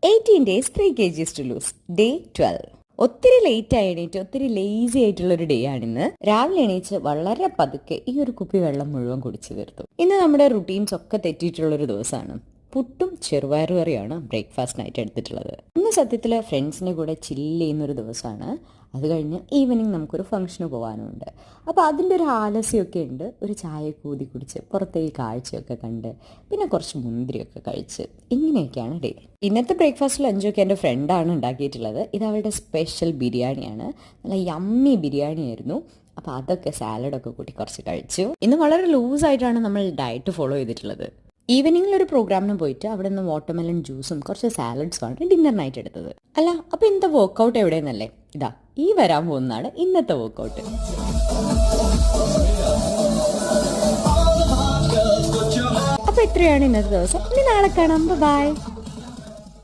18 days 3 kgs to lose. Day 12. ഒത്തിരി late ആയി എണീറ്റ് ഒത്തിരി ലേസി ആയിട്ടുള്ള ഒരു ഡേ ആണിന്ന്. രാവിലെ എണീച്ച് വളരെ പതുക്കെ ഈ ഒരു കുപ്പി വെള്ളം മുഴുവൻ കുടിച്ചു തീർത്തു. ഇന്ന് നമ്മുടെ റുട്ടീൻസ് ഒക്കെ തെറ്റിയിട്ടുള്ളൊരു ദിവസമാണ്. പുട്ടും ചെറുപയറുകറിയാണ് ബ്രേക്ക്ഫാസ്റ്റിനായിട്ട് എടുത്തിട്ടുള്ളത്. ഇന്ന് സത്യത്തിൽ ഫ്രണ്ട്സിൻ്റെ കൂടെ ചില്ല് ചെയ്യുന്നൊരു ദിവസമാണ്. അത് കഴിഞ്ഞ് ഈവനിങ് നമുക്കൊരു ഫംഗ്ഷന് പോകാനുമുണ്ട്. അപ്പോൾ അതിൻ്റെ ഒരു ആലസ്യമൊക്കെ ഉണ്ട്. ഒരു ചായ കൂതി കുടിച്ച് പുറത്തേക്ക് കാഴ്ചയൊക്കെ കണ്ട് പിന്നെ കുറച്ച് മുന്തിരിയൊക്കെ കഴിച്ച് ഇങ്ങനെയൊക്കെയാണ് ഡേ. ഇന്നത്തെ ബ്രേക്ക്ഫാസ്റ്റ് ലഞ്ചൊക്കെ എൻ്റെ ഫ്രണ്ടാണ് ഉണ്ടാക്കിയിട്ടുള്ളത്. ഇത് അവളുടെ സ്പെഷ്യൽ ബിരിയാണിയാണ്. നല്ല യമ്മി ബിരിയാണി ആയിരുന്നു. അപ്പോൾ അതൊക്കെ സാലഡൊക്കെ കൂട്ടി കുറച്ച് കഴിച്ചു. ഇന്ന് വളരെ ലൂസായിട്ടാണ് നമ്മൾ ഡയറ്റ് ഫോളോ ചെയ്തിട്ടുള്ളത്. ഈവനിങ്ങിൽ ഒരു പ്രോഗ്രാമിന് പോയിട്ട് അവിടെ നിന്ന് വാട്ടർമെലൺ ജ്യൂസും കുറച്ച് സാലഡ്സുമാണ് ഡിന്നറിനായിട്ട് എടുത്തത്. അല്ല, അപ്പോൾ ഇന്നത്തെ വർക്കൗട്ട് എവിടെയെന്നല്ലേ? ഇതാ ഈ വരാൻ പോകുന്നതാണ് ഇന്നത്തെ വർക്കൗട്ട്. അപ്പോൾ ഇത്രയാണ് ഇന്നത്തെ ദിവസം. ഇനി നാളെ കാണാം. ബൈ.